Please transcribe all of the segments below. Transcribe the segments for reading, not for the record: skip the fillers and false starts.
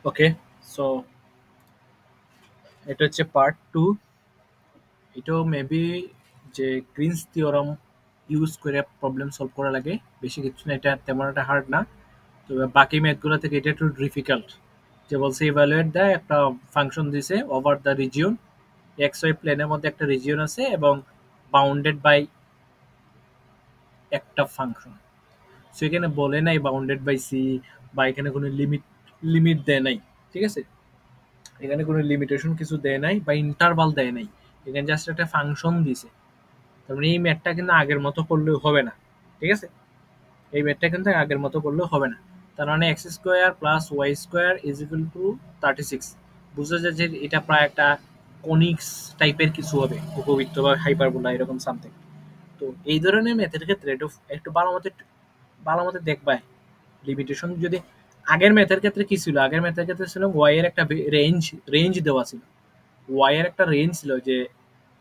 ওকে, so এটা হচ্ছে part 2। এটাও মেবি যে গ্রিনস থিওরাম ইউজ করে প্রবলেম সলভ করা লাগে, বেশি কিছু না, এটা তেমন একটা হার্ড না। তবে বাকি ম্যাথগুলো থেকে এটা একটু ডিফিকাল্ট। যে বলছে ইভ্যালুয়েট দেয়, একটা ফাংশন দিছে over the region, X Y প্লেনের মধ্যে একটা রিজিয়ন আছে এবং বাউন্ডেড বাই একটা ফাংশন। সো এখানে বলে নাই বাউন্ডেড বাই সি, বা এখানে কোনো লিমিট লিমিট দেয় নাই। ঠিক আছে, এখানে কোনো লিমিটেশন কিছু দেয় নাই বা ইন্টারভাল দেয় নাই, এখানে জাস্ট একটা ফাংশন দিছে। তার মানে এই ম্যাথটা কিন্তু আগের মতো করলেও হবে না। ঠিক আছে, এই ম্যাথটা কিন্তু আগের মতো করলেও হবে না। তার মানে x square plus Y square is equal to 36। বুঝা যায় যে এটা প্রায় একটা কনিক্স টাইপের কিছু হবে, উপবৃত্ত বা হাইপারবোলা এরকম সামথিং। তো এই ধরনের ম্যাথের ক্ষেত্রে একটু একটু ভালো মতো দেখবা লিমিটেশন। যদি আগের ম্যাথের ক্ষেত্রে কি ছিল, আগের ম্যাথের ক্ষেত্রে ছিল ওয়াই এর একটা রেঞ্জ রেঞ্জ দেওয়া ছিল। ওয়াই এর একটা রেঞ্জ ছিল যে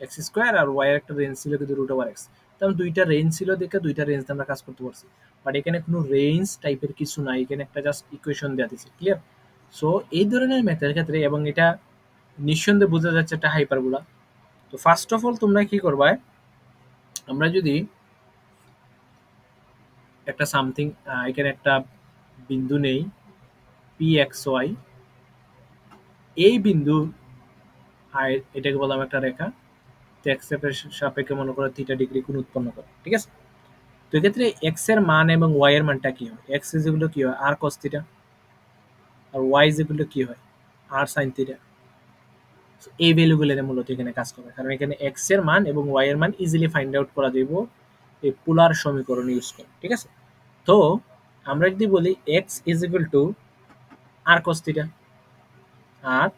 এক্স স্কোয়ার, আর ওয়াই এর একটা রেঞ্জ ছিল কিন্তু রুট ওভার এক্স। তেমন দুইটা রেঞ্জ ছিল দেখে দুইটা রেঞ্জ আমরা কাজ করতে পারছি। বাট এখানে কোনো রেঞ্জ টাইপের কিছু নাই, এখানে একটা জাস্ট ইকুয়েশন দেওয়া দিচ্ছে, ক্লিয়ার? সো এই ধরনের ম্যাথের ক্ষেত্রে, এবং এটা নিঃসন্দেহে বোঝা যাচ্ছে একটা হাইপারবোলা। তো ফার্স্ট অফ অল তোমরা কি করবা, আমরা যদি একটা সামথিং এখানে একটা বিন্দু নেই পি এক্স ওয়াই, এই বিন্দু আর এটাকে বললাম একটা রেখা, তো এক্স এর সাপেক্ষে মনে করো থিটা ডিগ্রি কোণ উৎপন্ন করে। ঠিক আছে, তো এক্ষেত্রে এক্স এর মান এবং ওয়াই এর মানটা কি হয়? এক্স ইজ ইকুয়াল টু কি হয়? R cos theta. আর ওয়াই ইজ ইকুয়াল টু কি হয়? R sine theta. এই ভ্যালুগুলো মূলত এখানে কাজ করে, কারণ এখানে এক্স এর মান এবং ওয়াই এর মান ইজিলি ফাইন্ড আউট করা যাব এই পোলার সমীকরণ ইউজ করে। ঠিক আছে, তো আমরা যদি বলি x is equal to R cos theta, আর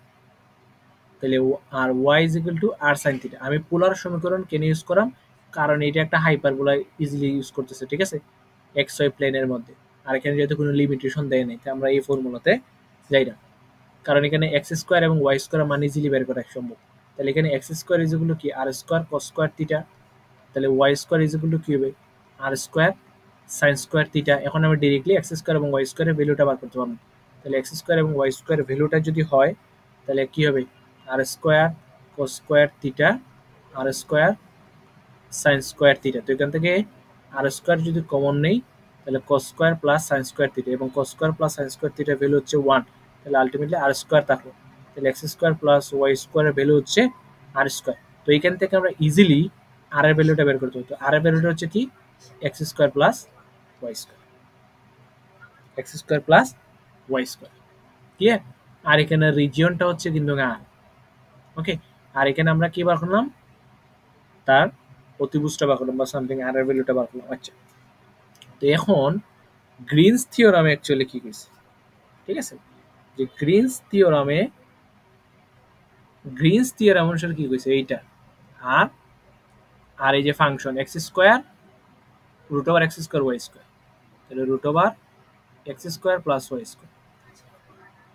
তাহলে আর y is equal to r sine theta. আমি পোলার সমীকরণ কেন ইউজ করাম? কারণ এটা একটা হাইপারবোলা ইজিলি ইউজ করতেছে। ঠিক আছে, এক্স ওয়াই প্লেনের মধ্যে, আর এখানে যেহেতু কোনো লিমিটেশন দেয় নাই, তাই আমরা এই ফর্মুলাতে যাই না। কারণ এখানে এক্স স্কোয়ার এবং ওয়াই স্কোয়ার মান ইজিলি বের করা সম্ভব। তাহলে এখানে X square is equal to কি? R square cos square theta. তাহলে Y square is equal to কি হবে? আর স্কোয়ার সাইন স্কোয়ার থিটা। এখন আমি ডিরেক্টলি এক্স স্কোয়ার এবং ওয়াই স্কোয়ারের ভ্যালুটা বার করতে পারবো। তাহলে এক্স স্কোয়ার এবং ওয়াই স্কোয়ারের ভ্যালুটা যদি হয়, তাহলে কি হবে? আর square cos square theta r square sine square theta. তো এখান থেকে আর স্কোয়ার যদি কমন নেই, তাহলে cos square plus sine square theta, এবং cos square plus sine square থিটার ভ্যালু হচ্ছে 1। তাহলে আলটিমেটলি আর স্কোয়ার থাকলো। তাহলে এক্স স্কোয়ার প্লাস ওয়াই স্কোয়ারের ভ্যালু হচ্ছে আর স্কোয়ার। তো এখান থেকে আমরা ইজিলি আর এর ভ্যালুটা বের করতে হতো। আর এর ভ্যালুটা হচ্ছে কি? X square plus Y square, x square plus Y square, clear? আর এখানে রিজিয়নটা হচ্ছে কিন্তু আর। ওকে, আর এখানে আমরা কি বার করলাম? তার অতিভুজটা বার করলাম বা সামথিং আর এর ভ্যালুটা বার করলাম। আচ্ছা, তো এখন গ্রিনস থিওরামে অ্যাকচুয়ালি কি কইছে? ঠিক আছে, যে গ্রিনস থিওরাম অনুসারে কি কইছে এইটা, আর আর এই যে function x square root over x square y square, তাহলে root over x square plus Y square.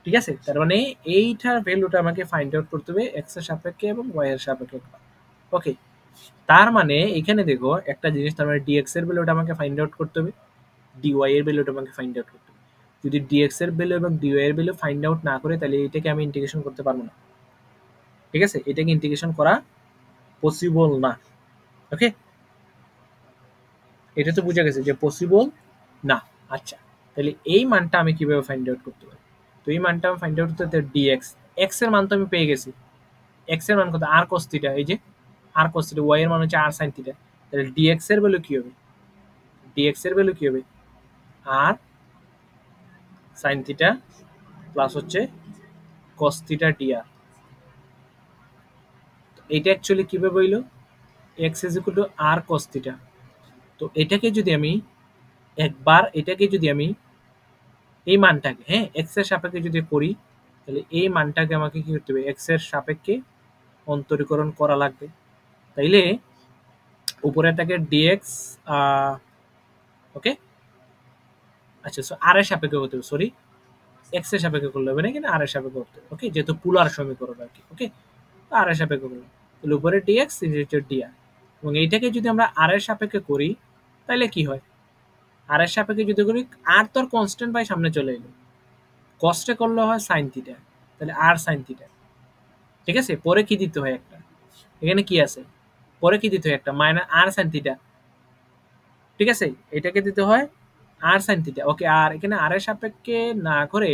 ঠিক আছে, তার মানে এইটার ভ্যালুটা আমাকে ফাইন্ড আউট করতে হবে এক্স এর সাপেক্ষে এবং ওয়াই এর সাপেক্ষে। ওকে, তার মানে এখানে দেখো একটা জিনিস, তার মানে ডিএক্স এর ভ্যালুটা আমাকে ফাইন্ড আউট করতে হবে, ডিওয়াই এর ভ্যালুটা আমাকে ফাইন্ড আউট করতে হবে। যদি ডিএক্স এর ভ্যালু এবং ডিওয়াই এর ভ্যালু ফাইন্ড আউট না করে, তাহলে এটাকে আমি ইন্টিগ্রেশন করতে পারবো না। ঠিক আছে, এটাকে ইন্টিগ্রেশন করা পসিবল না। ওকে, এটা তো বোঝা গেছে যে পসিবল না। আচ্ছা, তাহলে এই মানটা আমি কিভাবে ফাইন্ড আউট করতে পারি? তো এই মানটা আমি ফাইন্ড আউট করতে, ডিএক্স এক্স এর মান তো আমি পেয়ে গেছি। এক্স এর মান কত? আর কস থিটা। এই যে আর কস থিটা, ওয়াই এর মান হচ্ছে আর সাইন থিটা। তাহলে ডিএক্স এর ভ্যালু কি হবে? ডিএক্স এর ভ্যালু কি হবে? আর সাইন থিটা প্লাস হচ্ছে cos theta D. R actually কিভাবে হইল? X is equal to R cos theta. তো এটাকে যদি আমি এই মানটাকে, হ্যাঁ, এক্স এর সাপেক্ষে যদি করি, তাহলে এই মানটাকে আমাকে কি করতে হবে? এক্স এর সাপেক্ষে অন্তরীকরণ করা লাগবে। তাইলে উপরে থাকে ডিএক্স, ওকে, আচ্ছা, সো আর এর সাপেক্ষে করতে হবে, সরি, এক্স এর সাপেক্ষে করলে হবে না, কিন্তু আর এর সাপেক্ষে করতে হবে। ওকে, যেহেতু পোলার সমীকরণ আর কি। ওকে, আর এর সাপেক্ষে করলাম, তাহলে উপরে ডিএক্স নিচে ডিআর, এবং এইটাকে যদি আমরা আর এর সাপেক্ষে করি, তাহলে কি হয়? আর এর সাপেক্ষে যদি করি, আর তো কনস্ট্যান্ট বাই সামনে চলে এলো, কস্টে করলে হয় সাইন থিটা, তাহলে আর সাইন থিটা। ঠিক আছে, পরে কি দিতে হয় একটা, এখানে কি আছে, পরে কি দিতে হয় একটা মাইনাস আর সাইন থিটা। ঠিক আছে, এটাকে দিতে হয় আর সাইন থিটা। ওকে, আর এখানে আর এর সাপেক্ষে না করে,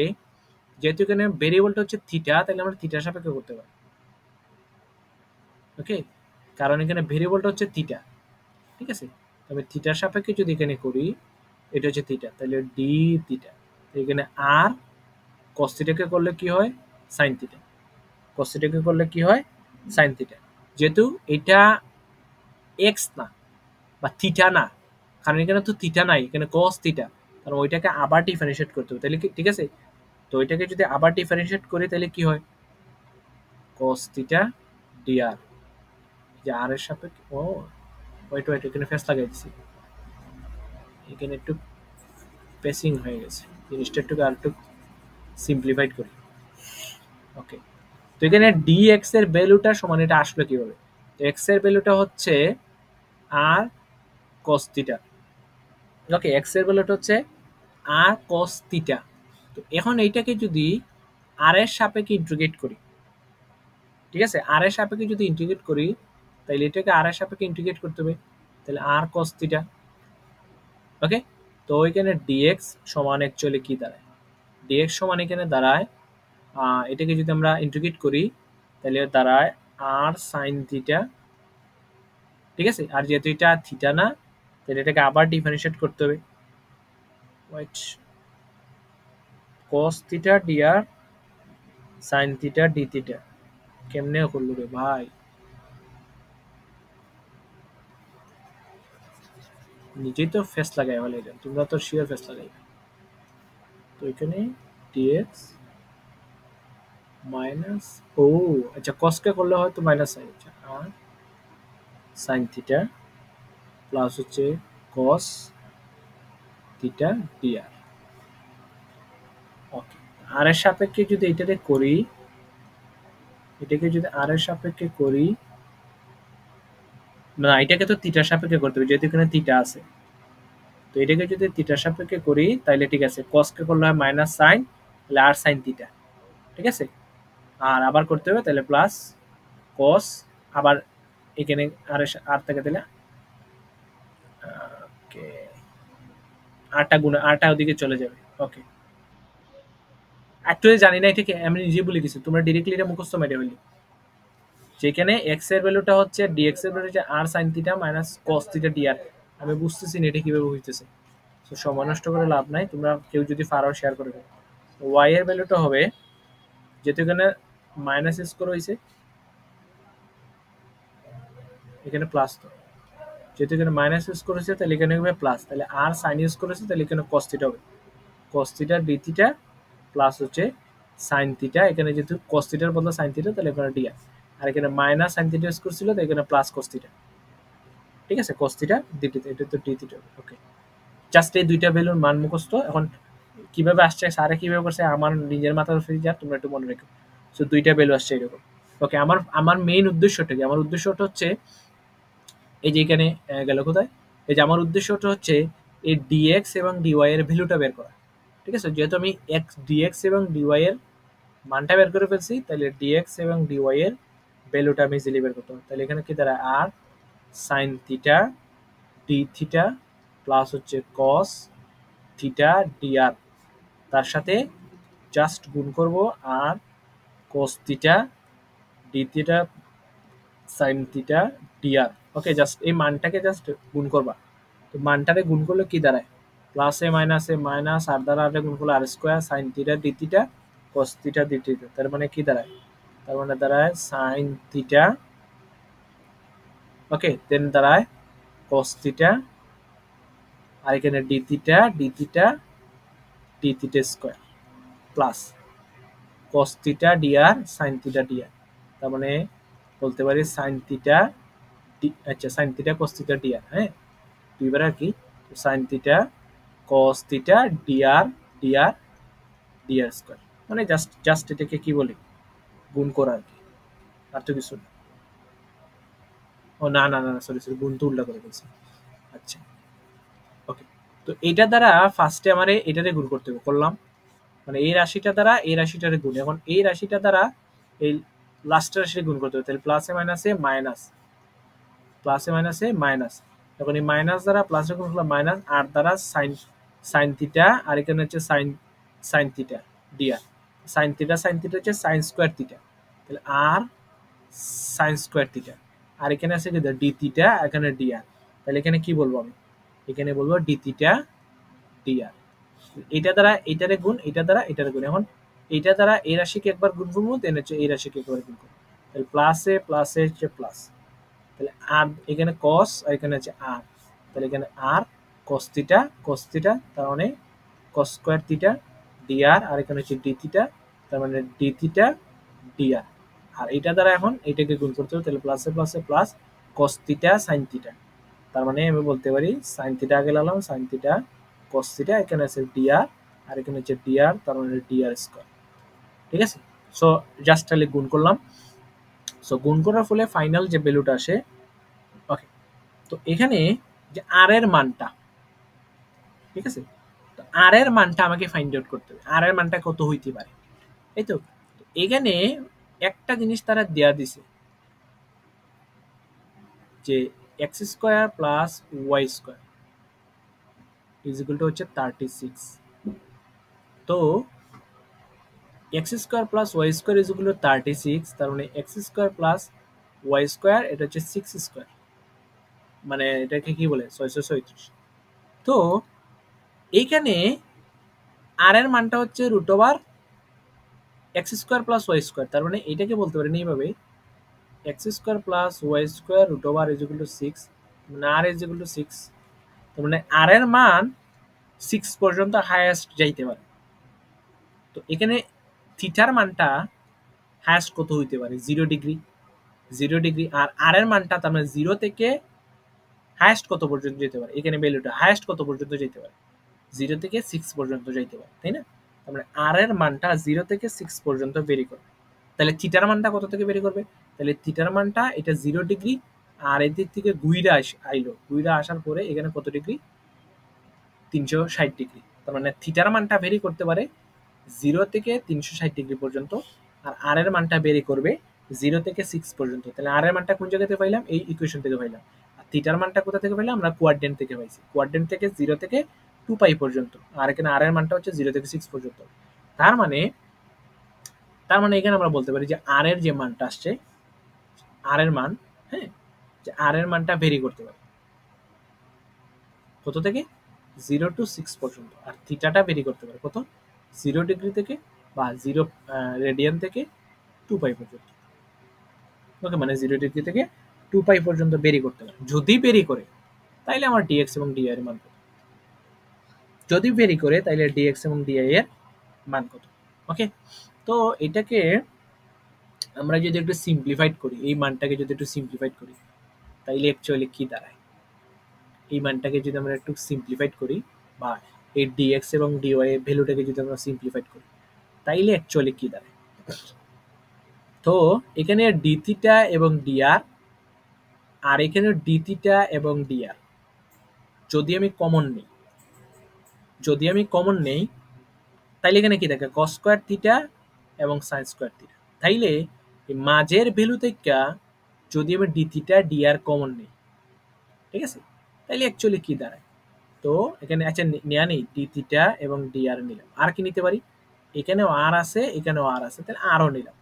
যেহেতু এখানে ভেরিয়েবলটা হচ্ছে থিটা, তাহলে আমরা থিটার সাপেক্ষে করতে পারি। ওকে, কারণ এখানে ভেরিয়েবলটা হচ্ছে থিটা। ঠিক আছে, তবে থিটার সাপেক্ষে যদি এখানে করি, এটা হচ্ছে থিটা, তাহলে ডি থিটা। এখানে আর কস থিটাকে করলে কি হয়, সাইন থিটা। কস থিটাকে করলে কি হয়, সাইন থিটা। যেহেতু এটা এক্স না বা থিটা না, কারণ এখানে তো থিটা নাই, এখানে কস থিটা, কারণ ওইটাকে আবার ডিফারেন্সিয়েট করতে হবে, তাহলে কি ঠিক আছে। তো ওইটাকে যদি আবার ডিফারেন্সিয়েট করি, তাহলে কি হয়, কস থিটা ডিআর, যে আর এর সাপেক্ষে, ও ওয়েট ওয়েট, এখানে ফেস লাগাই দিছি, এখানে একটু পেসিং হয়ে গেছে, জিনিসটা একটু আর একটু সিম্পলিফাইড করি। ওকে, তো এখানে ডিএক্স এর ভ্যালুটা সমান, এটা আসলো কিভাবে, তো এক্স এর ভ্যালুটা হচ্ছে আর কস থিটা। ওকে, এক্স এর ভ্যালুটা হচ্ছে আর কস থিটা। তো এখন এইটাকে যদি আর এর সাপেক্ষে ইন্টিগ্রেট করি, ঠিক আছে, আর এর সাপেক্ষে যদি ইন্টিগ্রেট করি, তাহলে এটাকে আর এর সাপেক্ষে ইন্টিগ্রেট করতে হবে, তাহলে আর কস থিটা। ওকে, তো ওইখানে ডিএক্স সমান অ্যাকচুয়ালি কি দাঁড়ায়, ডিএক্স সমান এখানে দাঁড়ায়, এটাকে যদি আমরা ইন্টিগ্রেট করি, তাহলে দাঁড়ায় আর সাইন থিটা। ঠিক আছে, আর যেহেতু এটা থিটা না, তাহলে এটাকে আবার ডিফারেন্সিয়েট করতে হবে, wait cos theta d r sine theta d theta. কেমনে করলো রে ভাই, নিজেই তো ফেস লাগাই বলে, তোমরা তো শিওর ফেস লাগাই। তো এখানে ডিএক্স মাইনাস, ও আচ্ছা, কসকে করলে হয়তো মাইনাস সাইন, আচ্ছা, আর সাইন থিটা প্লাস হচ্ছে কস থিটা ডিআর। ওকে, আর এর সাপেক্ষে যদি এটাকে করি, এটাকে যদি আর এর সাপেক্ষে করি, না এটাকে তো থিটার সাপেক্ষে করতে হবে, যেহেতু এখানে থিটা আছে। তো এটাকে যদি থিটার সাপেক্ষে করি, তাহলে ঠিক আছে, কসকে করলে হয় মাইনাস সাইন, তাহলে আর সাইন থিটা। ঠিক আছে, আর আবার করতে হবে, তাহলে প্লাস কস, আবার এখানে আর আর থেকে দিলে ওকে, আরটা গুণ, আরটা ওদিকে চলে যাবে। ওকে, অ্যাকচুয়ালি জানি না এটাকে, আমি নিজে বলে দিছি, তোমরা ডিরেক্টলি এটা মুখস্থ মেরে হইলি, যেখানে এক্স এর ভ্যালুটা হচ্ছে ডিএক্স এর ভ্যালু হচ্ছে r sine theta minus cos theta dr. আমি বুঝতেছি না এটা কিভাবে হইতেছে, তো সময় নষ্ট করে লাভ নাই, তোমরা কেউ যদি পারো শেয়ার করে দেবে। ওয়াই এর ভ্যালুটা হবে, যেহেতু এখানে মাইনাস স্কোর হয়েছে, এখানে প্লাস, তো যেহেতু এখানে মাইনাস ইউজ করেছে, তাহলে এখানে হবে প্লাস, তাহলে আর সাইন ইউজ করেছে, তাহলে এখানে কস থিটা হবে, কস থিটা ডি থিটা প্লাস হচ্ছে সাইন থিটা, এখানে যেহেতু কস থিটার বদলে সাইন থিটা, তাহলে এখানে ডি আর এখানে মাইনাস সাইন থিটা ইউজ করছিল, তো এখানে প্লাস কস থিটা। ঠিক আছে, কস থিটা ডি থিটা, এটা তো ডি থিটা। ওকে, জাস্ট এই দুইটা ভ্যালুর মান মুখস্থ। এখন কিভাবে আসছে, সারে কিভাবে করছে, আমার নিজের মাথার ফিরে যা, তোমরা একটু মনে রেখো। সো দুইটা ভ্যালু আসছে এরকম। ওকে, আমার আমার মেইন উদ্দেশ্যটা কি, আমার উদ্দেশ্যটা হচ্ছে এই যে এখানে গেল কোথায়, এই যে আমার উদ্দেশ্যটা হচ্ছে এই ডিএক্স এবং ডিওয়াই এর ভ্যালুটা বের করা। ঠিক আছে, যেহেতু আমি এক্স ডিএক্স এবং ডিওয়াই এর মানটা বের করে ফেলছি, তাহলে ডিএক্স এবং ডিওয়াই এর ভ্যালুটা আমি ইজিলি বের করতে হবে। তাহলে এখানে কি দাঁড়ায়, r sine theta d theta plus হচ্ছে কস থিটা ডিআর, তার সাথে জাস্ট গুণ করব r cos theta d theta sine theta dr. Okay, just এই মানটাকে জাস্ট গুণ করবা। তো মানটারে গুণ করলে কি দাঁড়ায়, প্লাসে মাইনাসে মাইনাস, আর দ্বারা আর গুণ করলে r square sine theta d theta cos theta d theta, তার মানে কি দাঁড়ায়, তার মানে দাঁড়ায় সাইন থিটা, ওকে, দেন দাঁড়ায় কস থিটা, আর এখানে d theta d theta d theta square plus cos theta d r sine theta DR, তার মানে বলতে পারি সাইন থিটা, আচ্ছা sine theta cos theta d r, হ্যাঁ দুইবার আর কি, sine theta cos theta d r d r d r square, মানে জাস্ট জাস্ট এটাকে কি বলি, গুণ করা আর কি, আর তো কিছু না। ও না না না, সরি সরি, গুণ তো উল্টা করে ফেলছি। আচ্ছা, ওকে, তো এইটা দ্বারা ফার্স্টে আমার এটারে গুণ করতে হবে, করলাম। মানে এই রাশিটা দ্বারা এই রাশিটার গুণ। এখন এই রাশিটা দ্বারা এই লাস্টের রাশিটা গুণ করতে হবে, তাহলে প্লাসে মাইনাসে মাইনাস, প্লাসে মাইনাসে মাইনাস। এখন এই মাইনাস দ্বারা প্লাসের গুণ হলো মাইনাস, আর দ্বারা সাইন সাইন থিটা, আর এখানে হচ্ছে sine sine theta d r. Sine theta হচ্ছে সাইন স্কোয়ার থিটা, তাহলে আর সাইন স্কোয়ার থিটা, আর এখানে আছে কি ডি থিটা, এখানে ডিআর। তাহলে এখানে কি বলবো আমি, এখানে বলবো ডি থিটা ডিআর। এটা দ্বারা এটারে গুণ, এটা দ্বারা এটারে গুণ। এখন এটা দ্বারা এই রাশিকে একবার গুণ করবো, দেন হচ্ছে এই রাশিকে একবার গুণ করবো, তাহলে প্লাসে প্লাসে হচ্ছে প্লাস, তাহলে আর এখানে কস আর এখানে হচ্ছে আর, তাহলে এখানে আর কস থিটা তার মানে কস স্কোয়ার থিটা ডিআর, আর এখানে হচ্ছে ডি থিটা তার মানে ডি থিটা ডিআর। আর এটা দ্বারা এখন এটাকে গুণ করতে হবে, তাহলে প্লাসে প্লাসে plus cos theta sine theta, তার মানে আমি বলতে পারি সাইন থিটা আগে লাগালাম, সাইন থিটা কস থিটা, এখানে আছে ডিআর আর এখানে হচ্ছে ডিআর, তার মানে ডিআর স্কোয়ার। ঠিক আছে, সো জাস্ট তাহলে গুণ করলাম। সো গুণ করার ফলে ফাইনাল যে ভ্যালুটা আসে, ওকে, তো এখানে যে আর এর মানটা, ঠিক আছে, তো আর এর মানটা আমাকে ফাইন্ড আউট করতে হবে, আর এর মানটা কত হইতে পারে। এই তো এখানে একটা জিনিস তারা দেয়া দিছে যে x square plus Y square is equal to হচ্ছে 36। তো x square plus Y square is equal to 36, তার মানে x square plus Y square এটা হচ্ছে 6 স্কোয়ার, মানে এটাকে কি বলে 636। তো এইখানে আর এর মানটা হচ্ছে root over x square plus Y square, তার মানে এটাকে বলতে পারেন এইভাবে x square plus Y square root over is equal to 6, মানে আর ইজ ইকুয়াল টু 6, তার মানে আর এর মান 6 পর্যন্ত হাইয়েস্ট যাইতে পারে। তো এখানে থিটার মানটা হাইয়েস্ট কত হইতে পারে, 0 ডিগ্রি, 0 ডিগ্রি। আর আর এর মানটা তার মানে 0 থেকে হাইয়েস্ট কত পর্যন্ত যেতে পারে, এখানে ভ্যালুটা হাইয়েস্ট কত পর্যন্ত যেতে পারে, 0 থেকে 6 পর্যন্ত যাইতে পারে, তাই না? তার মানে আর এর মানটা 0 থেকে 6 পর্যন্ত ভেরি করবে। তাহলে থিটার মানটা কত থেকে ভেরি করবে, তাহলে থিটার মানটা এটা 0 ডিগ্রি, আর এদিক থেকে গুইরা আইলো, গুইরা আসার পরে এখানে কত ডিগ্রি, 360 ডিগ্রি। তার মানে থিটার মানটা ভেরি করতে পারে 0 থেকে 360 ডিগ্রি পর্যন্ত, আর আর এর মানটা ভেরি করবে 0 থেকে 6 পর্যন্ত। তাহলে আর এর মানটা কোন জায়গা থেকে পাইলাম, এই ইকুয়েশন থেকে পাইলাম। আর থিটার মানটা কোথা থেকে পাইলাম, আমরা কোয়াড্রেন্ট থেকে পাইছি, কোয়াড্রেন্ট থেকে 0 থেকে 2 পাই পর্যন্ত, আর এখানে আর এর মানটা হচ্ছে 0 থেকে 6 পর্যন্ত। তার মানে এখানে আমরা বলতে পারি যে আর এর যে মানটা আসছে, আর এর মান, হ্যাঁ, যে আর এর মানটা ভেরি করতে পারে কত থেকে 0 টু 6 পর্যন্ত, আর থিটাটা ভেরি করতে পারে কত, 0 ডিগ্রি থেকে বা 0 রেডিয়ান থেকে 2 পাই পর্যন্ত। ওকে, মানে 0 ডিগ্রি থেকে 2 পাই পর্যন্ত ভেরি করতে পারে। যদি ভেরি করে তাইলে আমার ডিএক্স এবং ডিআই এর মান কত, যদি ভেরি করে তাইলে ডিএক্স এবং ডিআই এর মান কত। ওকে, তো এটাকে আমরা যদি একটু সিম্পলিফাইড করি, এই মানটাকে যদি একটু সিম্পলিফাইড করি তাইলে অ্যাকচুয়ালি কি দাঁড়ায়, এই মানটাকে যদি আমরা একটু সিম্পলিফাইড করি, বা এই ডিএক্স এবং ডিওয়াই এর ভ্যালুটাকে যদি আমরা সিম্পলিফাইড করি তাইলে অ্যাকচুয়ালি কি দাঁড়ায়। তো এখানে ডি থিটা এবং ডিআর, আর এখানে ডি থিটা এবং ডিআর যদি আমি কমন নেই, তাইলে এখানে কি থাকে, কস স্কোয়ার থিটা এবং সাইন স্কোয়ার থিটা। তাইলে এই মাঝের ভ্যালু থেকে যদি আমি ডি থিটা ডিআর কমন নেই, ঠিক আছে, তাইলে অ্যাকচুয়ালি কি দাঁড়ায়। তো এখানে আচ্ছা নেওয়া নেই, ডি থিটা এবং ডিআর নিলাম, আর কি নিতে পারি, এখানেও আর আছে এখানেও আর আছে, তাহলে আরও নিলাম,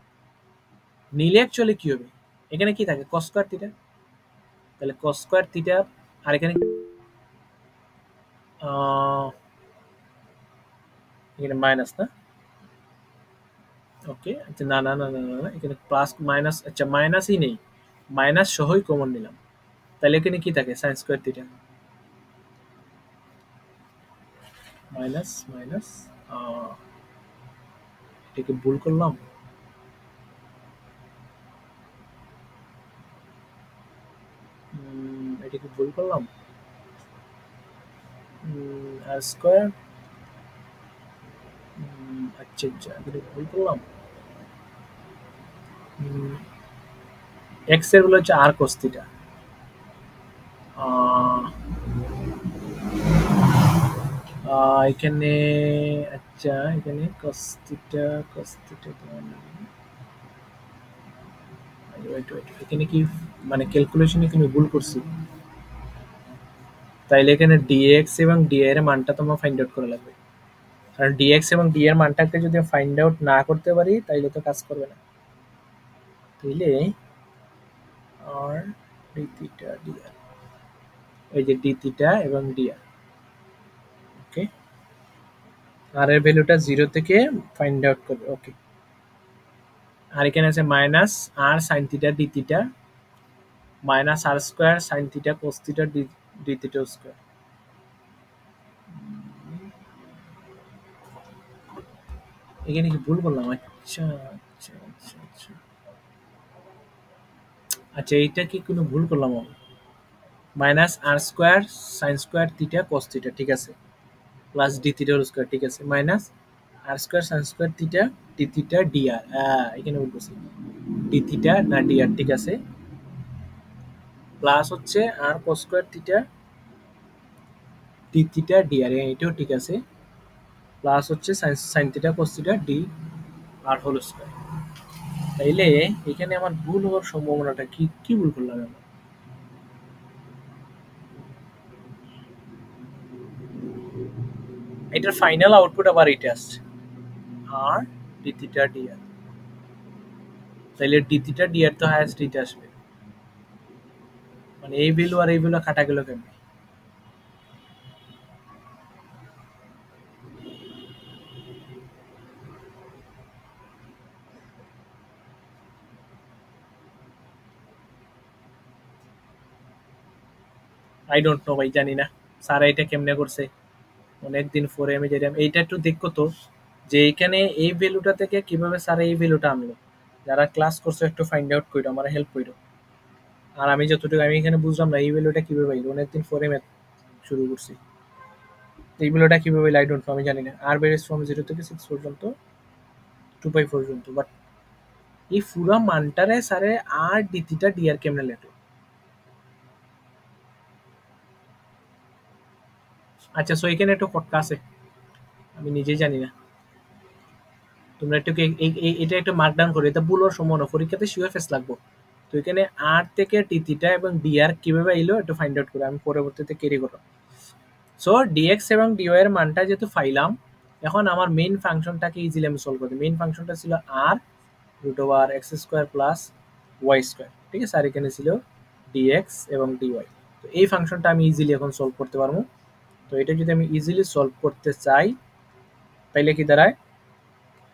নিলে অ্যাকচুয়ালি কি হবে, এখানে কি থাকে কস স্কোয়ার থিটা, তাহলে কস স্কোয়ার থিটা, আর এখানে এখানে মাইনাস না, ওকে, আচ্ছা না না না না না, এখানে প্লাস মাইনাস, আচ্ছা মাইনাসই নেই, মাইনাস সহই কমন নিলাম, তাহলে এখানে কি থাকে sign square theta, minus minus, এটাকে ভুল করলাম, এটাকে ভুল করলাম, আর স্কোয়ার, আচ্ছা আচ্ছা এটা ভুল করলাম, এক্স এর বলে হচ্ছে আর কোস থিটা, এখানে আচ্ছা এখানে cos theta wait, এখানে কি মানে ক্যালকুলেশনে কি আমি ভুল করছি? তাইলে এখানে dx এবং dy এর মানটা তোমার ফাইন্ড আউট করা লাগবে। কারণ dx এবং dy এর মানটাকে যদি ফাইন্ড আউট না করতে পারি তাইলে তো কাজ করবে না। তাইলে r d theta dr, এই যে d theta এবং dr, ওকে, r এর ভ্যালুটা 0 থেকে ফাইন্ড আউট করবে, ওকে। আর এখানে আছে minus r sin theta d theta minus r square sin theta cos theta d theta square. এখানে কি ভুল করলাম? আচ্ছা আচ্ছা আচ্ছা আচ্ছা আচ্ছা, এইটা কি কোনো ভুল করলাম আমি? Minus r square sine square theta cos theta, ঠিক আছে, plus d theta whole square, ঠিক আছে, minus r square sine square theta d theta dr, এখানে ভুল করছি, ডি থিটা না ডিআর, ঠিক আছে, প্লাস হচ্ছে r cos square theta d theta dr, এটাও ঠিক আছে, প্লাস হচ্ছে sine theta cos theta d r whole square. তাইলে এখানে আমার ভুল হওয়ার সম্ভাবনাটা কি, কি ভুল করলাম আমি? এটার ফাইনাল আউটপুট আবার এটা আসছে আর ডি থিটা ডিআর, তাইলে ডি থিটা ডিআর তো হাইয়েস্ট এটা আসবে, মানে এই ভ্যালু আর এই ভ্যালু কাটা গেল কেমনে? আই ডোন্ট নো ভাই, জানি না স্যার এটা কেমনে করছে, অনেকদিন পরে আমি যেটা এইটা একটু দেখো তো, যে এইখানে এই ভ্যালুটা থেকে কিভাবে স্যার এই ভ্যালুটা আনলো। যারা ক্লাস করছো একটু ফাইন্ড আউট করো, আমার হেল্প করো। আর আমি যতটুকু আমি এখানে বুঝলাম না এই ভ্যালুটা কিভাবে পাইলো, অনেকদিন পরে ম্যাথ শুরু করছি, এই ভ্যালুটা কিভাবে পাইলো আই ডোন্ট নো, আমি জানি না। আর ভ্যারিজ ফ্রম 0 থেকে 6 পর্যন্ত 2 পাই পর্যন্ত, বাট এই পুরা মানটারে স্যারে আর ডি থিটা ডি আর কেমনে লেখলো? আচ্ছা, সো এখানে একটু ফটকা আছে, আমি নিজেই জানি না, তোমরা একটু এটা একটু মার্ক ডাউন করো, এটা ভুল হওয়ার সম্ভাবনা, পরীক্ষাতে শিওর ফেস লাগবো। তো এখানে আর থেকে টি থিটা এবং ডি আর কিভাবে এলো একটু ফাইন্ড আউট করে আমি পরবর্তীতে ক্যারি করো। সো ডিএক্স এবং ডিওয়াই এর মানটা যেহেতু পাইলাম, এখন আমার মেইন ফাংশনটাকে ইজিলি আমি সলভ করি। মেইন ফাংশনটা ছিল r root over x square plus Y square, ঠিক আছে, আর এখানে ছিল ডিএক্স এবং ডিওয়াই। তো এই ফাংশনটা আমি ইজিলি এখন সলভ করতে পারবো। তো এটা যদি আমি ইজিলি সলভ করতে চাই তাইলে কি দাঁড়ায়,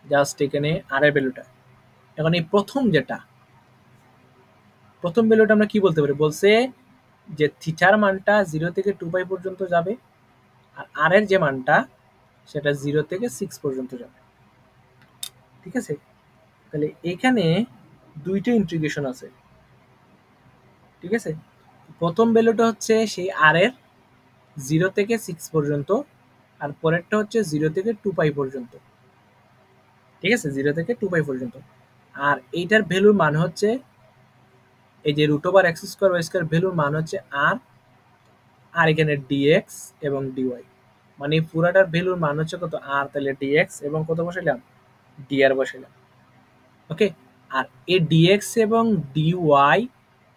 জাস্ট এখানে আর এর ভ্যালুটা, এখন এই প্রথম ভ্যালুটা আমরা কি বলতে পারি, বলছে যে থিটার মানটা 0 থেকে 2 পাই পর্যন্ত যাবে, আর আর এর যে মানটা সেটা 0 থেকে 6 পর্যন্ত যাবে, ঠিক আছে। তাহলে এখানে দুইটা ইন্টিগ্রেশন আছে, ঠিক আছে। প্রথম ভ্যালুটা হচ্ছে সেই আর এর 0 থেকে 6 পর্যন্ত, আর পরেরটা হচ্ছে 0 থেকে 2 পাই পর্যন্ত, ঠিক আছে, 0 থেকে 2 পাই পর্যন্ত। আর এইটার ভ্যালুর মান হচ্ছে এই যে root over x square y square, ভ্যালুর মান হচ্ছে আর, আর এখানে ডিএক্স এবং ডিওয়াই, মানে পুরাটার ভ্যালুর মান হচ্ছে কত আর, তাহলে ডিএক্স এবং কত বসাইলাম ডিআর বসাইলাম, ওকে। আর এই ডিএক্স এবং ডিওয়াই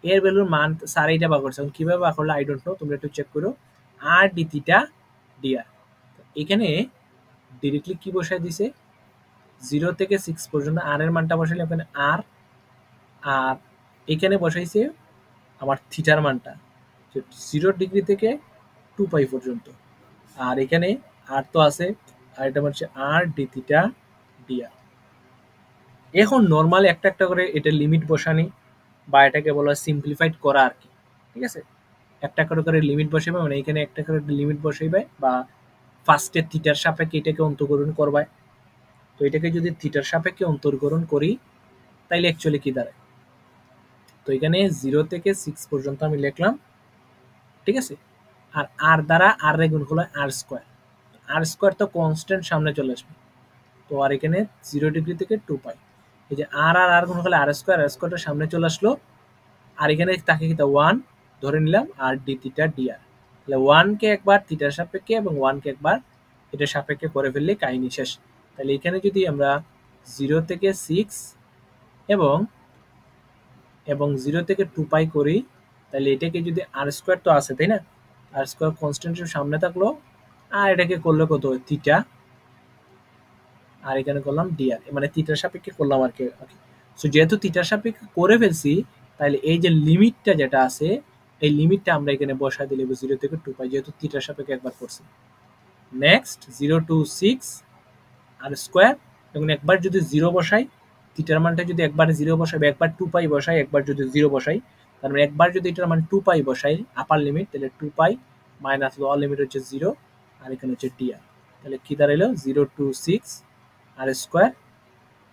এর ভ্যালুর মান স্যার এইটা বার করছে, কিভাবে বার করলো আই ডোন্ট নো, তোমরা একটু চেক করো। আর ডি থিটা ডিআর, এখানে ডিরেক্টলি কি বসাই দিছে 0 থেকে 6 পর্যন্ত আর এর মানটা বসাইলে ওখানে আর, আর এখানে বসাইছে আমার থিটার মানটা 0 ডিগ্রি থেকে 2 পাই পর্যন্ত, আর এখানে আর তো আছে, আর এটা হচ্ছে আর ডি থিটা ডিআর। এখন নর্মালি একটা একটা করে এটা লিমিট বসানি বা এটাকে বলা হয় সিম্পলিফাইড করা আর কি, ঠিক আছে। একটা করে করে লিমিট বসাইবে, মানে এখানে একটা করে লিমিট বসাইবে, বা ফার্স্টে থিটার সাপেক্ষে এটাকে অন্তর্গ্রহণ করবে। তো এটাকে যদি থিটার সাপেক্ষে অন্তর্গ্রহণ করি তাইলে অ্যাকচুয়ালি কি দাঁড়ায়, তো এখানে 0 থেকে 6 পর্যন্ত আমি লিখলাম, ঠিক আছে। আর আর দ্বারা আর রে গুণ করলে আর স্কোয়ার তো কনস্ট্যান্ট সামনে চলে আসবে, তো আর এখানে 0 ডিগ্রি থেকে 2 পাই, এই যে আর আর আর গুণ করলে আর স্কোয়ারটা সামনে চলে আসলো, আর এখানে তাকে কি 1 ধরে নিলাম আর ডি থিটা ডিআর, তাহলে 1 কে একবার থিটার সাপেক্ষে এবং 1 কে একবার এটা সাপেক্ষে করে ফেললে কাহিনী শেষ। তাহলে এখানে যদি আমরা 0 থেকে 6 এবং 0 থেকে 2 পাই করি, তাহলে এটাকে যদি আর স্কোয়ার তো আছে তাই না, আর স্কোয়ার কনস্ট্যান্টের সামনে থাকলো, আর এটাকে করলে কত থিটা, আর এখানে করলাম ডিআর, মানে থিটার সাপেক্ষে করলাম আর কি। সো যেহেতু থিটার সাপেক্ষে করে ফেলছি, তাহলে এই যে লিমিটটা যেটা আছে, এই লিমিটটা আমরা এখানে বসায় দিলে 0 থেকে 2 পাই, যেহেতু থিটার সাপেক্ষে একবার করছি। নেক্সট 0 to 6 আর স্কোয়ার, এবং একবার যদি 0 বসাই, থিটার মানটা যদি একবার 0 বসাই, একবার 2 পাই বসাই, একবার যদি 0 বসাই, তার মানে একবার যদি এটার মান 2 পাই বসাই আপার লিমিট, তাহলে 2 পাই মাইনাস লোয়ার লিমিট হচ্ছে 0, আর এখানে হচ্ছে ডিআর। তাহলে কি দাঁড়াইলো 0 to 6 আর স্কোয়ার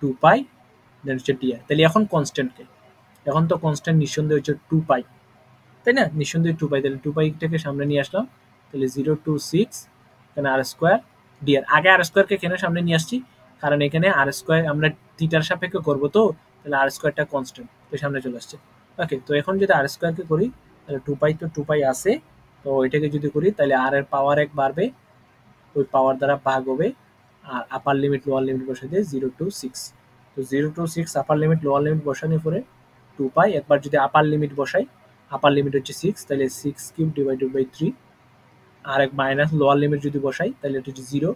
2 পাই দেন হচ্ছে ডিআর। তাহলে এখন কনস্ট্যান্ট, এখন তো কনস্ট্যান্ট নিঃসন্দেহে হচ্ছে 2 পাই, তাই না, নিঃসন্দেহে 2 পাই। তাহলে 2 পাইটাকে সামনে নিয়ে আসলাম, তাহলে 0 to 6 এখানে আর স্কোয়ার ডিআর। আগে আর স্কোয়ারকে কেন সামনে নিয়ে আসছি, কারণ এখানে আর স্কোয়ার আমরা থিটার সাপেক্ষে করবো, তো তাহলে আর স্কোয়ারটা কনস্ট্যান্ট, তো সামনে চলে আসছে। ওকে, তো এখন যদি আর স্কোয়ারকে করি, তাহলে 2 পাই তো 2 পাই আছে, তো ওইটাকে যদি করি তাহলে আর এর পাওয়ার 1 বাড়বে, ওই পাওয়ার দ্বারা ভাগ হবে, আর আপার লিমিট লোয়ার লিমিট বসে দিয়ে 0 to 6। তো 0 to 6 upper limit lower limit বসানোর পরে 2 পাই, একবার যদি আপার লিমিট বসাই, আপার লিমিট হচ্ছে 6, তাহলে 6 কিউব ডিভাইডেড বাই 3, আর এক মাইনাস লোয়ার লিমিট যদি বসাই তাহলে এটা হচ্ছে 0,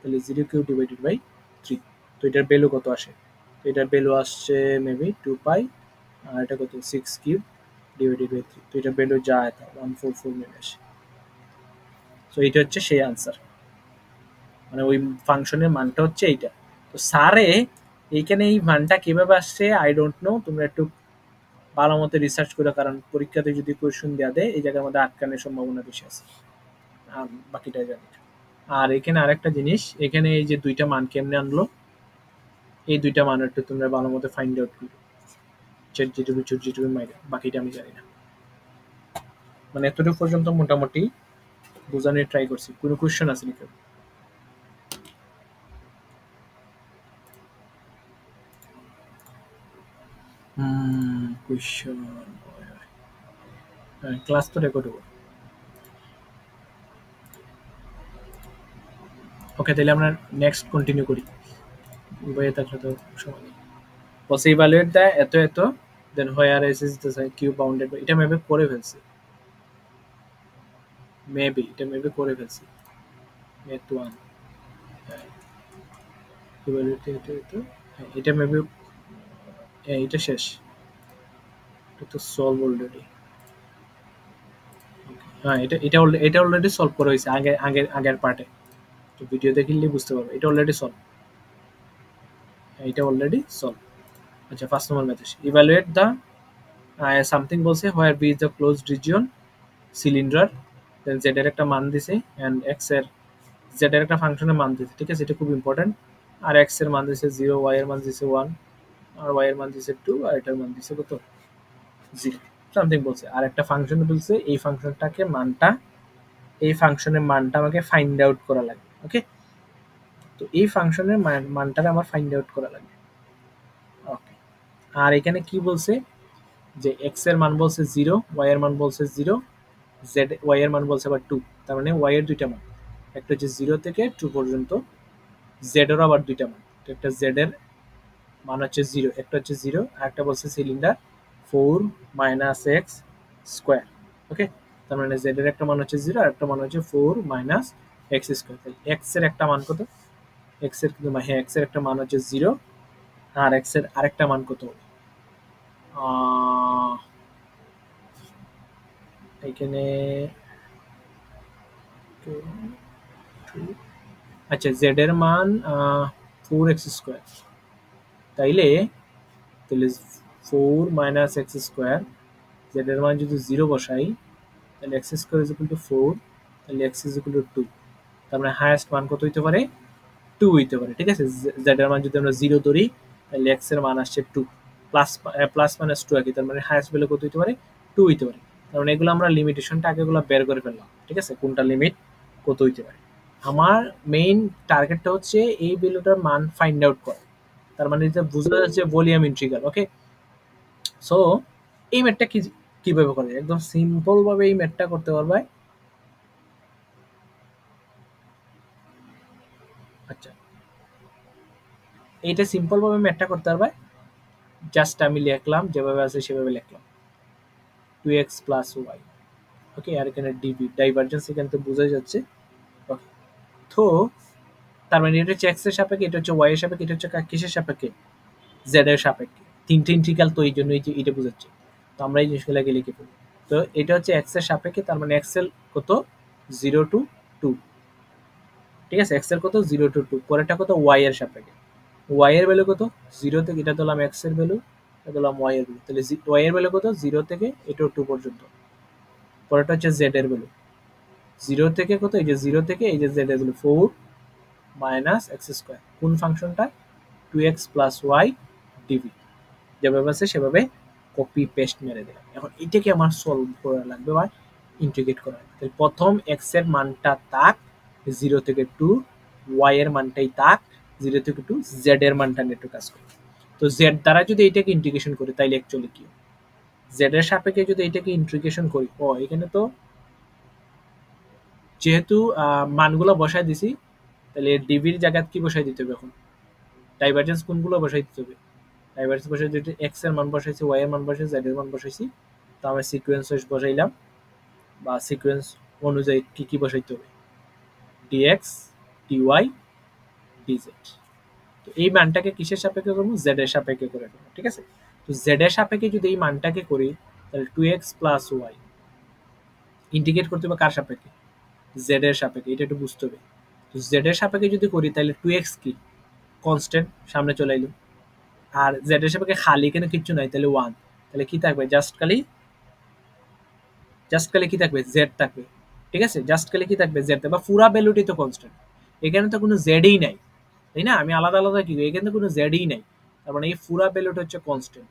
তাহলে 0 কিউব ডিভাইডেড বাই 3। তো এটার ভ্যালু কত আসে, তো এটার ভ্যালু আসছে মেবি 2 পাই, আর এটা কত 6 কিউব ডিভাইডেড বাই 3, তো এটার ভ্যালু যা এটা 144 নেমে আসে। তো এটা হচ্ছে সেই আনসার, মানে ওই ফাংশনের মানটা হচ্ছে এইটা। তো স্যারে এইখানে এই মানটা কিভাবে আসছে আই ডোন্ট নো, তোমরা একটু ভালো মতো রিসার্চ করো, কারণ পরীক্ষাতে যদি কোয়েশ্চন দেওয়া দেয় এই জায়গার মধ্যে আটকানোর সম্ভাবনা বেশি আছে, বাকিটা জানি। আর এখানে আরেকটা জিনিস, এখানে এই যে দুইটা মান কেমনে আনলো, এই দুইটা মান একটু তোমরা ভালো মতো ফাইন্ড আউট করো, চ্যাট জিটিপি মাইরে, বাকিটা আমি জানি না। মানে এতটুকু পর্যন্ত মোটামুটি বোঝানোর ট্রাই করছি। কোনো কোয়েশ্চন আছে নাকি? কোয়েশ্চন, ক্লাস তো রেকর্ড হবো। ওকে, তাহলে আমরা নেক্সট কন্টিনিউ করি, বইয়ে থাকলে তো সময় নেই। বলছে ইভালুয়েট দ্য এত এত then where is the Q bounded, এটা মেবি করে ফেলছি, মেবি এটা মেবি করে ফেলছি নেট ওয়ান, ইভালুয়েট এত এত, এটা মেবি এটা শেষ, এটা তো সলভ অলরেডি। হ্যাঁ, এটা অলরেডি সলভ করা হয়েছে আগের পার্টে, তো ভিডিও দেখলে বুঝতে পারবে এটা অলরেডি সলভ, এটা অলরেডি সলভ। আচ্ছা, first number math, evaluate the something বলছে where B is the closed region cylinder, then z এর একটা মান দিছে এন্ড এক্স এর, জেড এর একটা ফাংশনের মান দিছে, ঠিক আছে, এটা খুব ইম্পর্টেন্ট। আর এক্স এর মান দিছে 0, ওয়াই এর মান দিছে 1, আর ওয়াই এর মান দিছে 2, আর এটার মান দিছে কত 0 সামথিং বলছে। আর একটা ফাংশন বলছে এই ফাংশনটাকে মানটা, এই ফাংশনের মানটা আমাকে ফাইন্ড আউট করা লাগবে। ওকে, তো এই ফাংশনের মানটা আমার ফাইন্ড আউট করা লাগবে। ওকে, আর এখানে কি বলছে যে এক্স এর মান বলছে 0, ওয়াই এর মান বলছে 0, জেড ওয়াই এর মান বলছে আবার 2, তার মানে ওয়াই এর দুইটা মান, একটা হচ্ছে 0 থেকে 2 পর্যন্ত, জেড এর আবার দুইটা মান, তো একটা জেড এর মান হচ্ছে 0, একটা হচ্ছে 0, আর একটা বলছে সিলিন্ডার 4 মাইনাস এক্স স্কোয়ার। ওকে, তার মানে জেড এর একটা মান হচ্ছে 0, আর একটা মান হচ্ছে 4 মাইনাস এক্স স্কোয়ার। তাহলে এক্স এর একটা মান কত, এক্স এর কিন্তু হ্যাঁ এক্স এর একটা মান হচ্ছে 0, আর এক্স এর আরেকটা মান কত, এখানে আচ্ছা জেড এর মান 4x স্কোয়ার, তাইলে তাহলে 4 মাইনাস এক্স স্কোয়ার, জেড এর মান যদি 0 বসাই তাহলে x square is equal two 4, তাহলে এক্স ইজ ইকুয়াল টু 2, তার মানে হায়েস্ট মান কত হইতে পারে 2 হইতে পারে, ঠিক আছে। জেড এর মান যদি আমরা 0 ধরি তাহলে এক্স এর মান আসছে 2, প্লাস মাইনাস 2 একই, তার মানে হায়েস্ট ভ্যালু কত হইতে পারে 2 হইতে পারে। তার মানে এগুলো আমরা লিমিটেশনটা আগে এগুলো বের করে ফেললাম, ঠিক আছে, কোনটা লিমিট কত হইতে পারে। আমার মেইন টার্গেটটা হচ্ছে এই ভ্যালুটার মান ফাইন্ড আউট করা, তার মানে এটা বোঝা যাচ্ছে ভলিউম ইন্টিগ্রাল। ওকে, সো এই ম্যাথটা কিভাবে করে, একদম সিম্পল ভাবে এই ম্যাথটা করতে পারবে। এইটা সিম্পল ভাবে ম্যাথটা করতে পারবে, জাস্ট আমি লিখলাম যেভাবে আছে সেভাবে লিখলাম 2x প্লাস ওয়াই। ওকে, আর এখানে ডিভি ডাইভারজেন্স এখানে তো বোঝাই যাচ্ছে। ওকে, তো তার মানে এটা হচ্ছে এক্স এর সাপেক্ষে, এটা হচ্ছে ওয়াই এর সাপেক্ষে, এটা হচ্ছে কিসের সাপেক্ষে, জেড এর সাপেক্ষে। তিনটে ইন্টিগ্রাল তো এই জন্য এটা বোঝাচ্ছে। তো আমরা এই জিনিসগুলোকে লিখে ফেলি। তো এটা হচ্ছে এক্স এর সাপেক্ষে, তার মানে এক্স এর কত 0 টু 2, ঠিক আছে, এক্স এর কত 0 টু 2। পরেরটা কত ওয়াই এর সাপেক্ষে, ওয়াই এর ভ্যালু কত 0 থেকে, এটা দিলাম এক্স এর ভ্যালু, এটা দিলাম ওয়াই এর ভ্যালু, তাহলে ওয়াই এর ভ্যালু কত 0 থেকে এটা 2 পর্যন্ত। পরেরটা হচ্ছে জেড এর ভ্যালু 0 থেকে কত, এই যে 0 থেকে এই যে জেড এর ভ্যালু 4 মাইনাস এক্স স্কোয়ার, কোন ফাংশনটা 2x প্লাস ওয়াই ডিভি, যেভাবে আছে সেভাবে কপি পেস্ট মেরে দিলাম। এখন এটাকে আমার সলভ করা লাগবে বা ইন্টিগ্রেট করা লাগবে। তাহলে প্রথম এক্স এর মানটা তাক 0 থেকে 2, ওয়াই এর মানটাই তাক 0 থেকে 2, জেড এর মানটা নেটে কাজ করে। তো জেড দ্বারা যদি এটাকে ইন্টিগ্রেশন করি তাইলে অ্যাকচুয়ালি কি, জেড এর সাপেক্ষে যদি এটাকে ইন্টিগ্রেশন করি, ও এখানে তো যেহেতু মানগুলো বসাই দিছি, তাহলে ডিভির জায়গায় কি বসাই দিতে হবে এখন, ডাইভারজেন্স কোনগুলো বসাই দিতে হবে, ডাইভারজেন্স বসাই দিতে এক্স এর মান বসাইছি, ওয়াই এর মান বসাইছি, জেড এর মান বসাইছি। তো আমরা সিকোয়েন্স ওয়াইজ বসাইলাম, বা সিকোয়েন্স অনুযায়ী কি কি বসাইতে হবে, ডিএক্স ডিওয়াই ডিজেড। তো এই মানটাকে কিসের সাপেক্ষে করবো, জেড এর সাপেক্ষে করে দেবো, ঠিক আছে। তো জেড এর সাপেক্ষে যদি এই মানটাকে করি তাহলে 2x প্লাস ওয়াই ইন্টিগ্রেট করতে হবে কার সাপেক্ষে, জেড এর সাপেক্ষে, এটা একটু বুঝতে হবে। তো জেড এর সাপেক্ষে যদি করি তাহলে 2x কি কনস্ট্যান্ট সামনে চলে এলো, আর জেড এর সাপেক্ষে খালি এখানে কিচ্ছু নাই, তাহলে 1, তাহলে কি থাকবে জাস্ট খালি কি থাকবে জেড থাকবে, ঠিক আছে, জাস্ট খালি কি থাকবে জেড, বা পুরা ভ্যালুটি তো কনস্ট্যান্ট, এখানে তো কোনো জেডই নাই, তাই না, আমি আলাদা আলাদা কি এখানে তো কোনো জেডই নাই, তার মানে এই পুরা ভ্যালুটা হচ্ছে কনস্ট্যান্ট,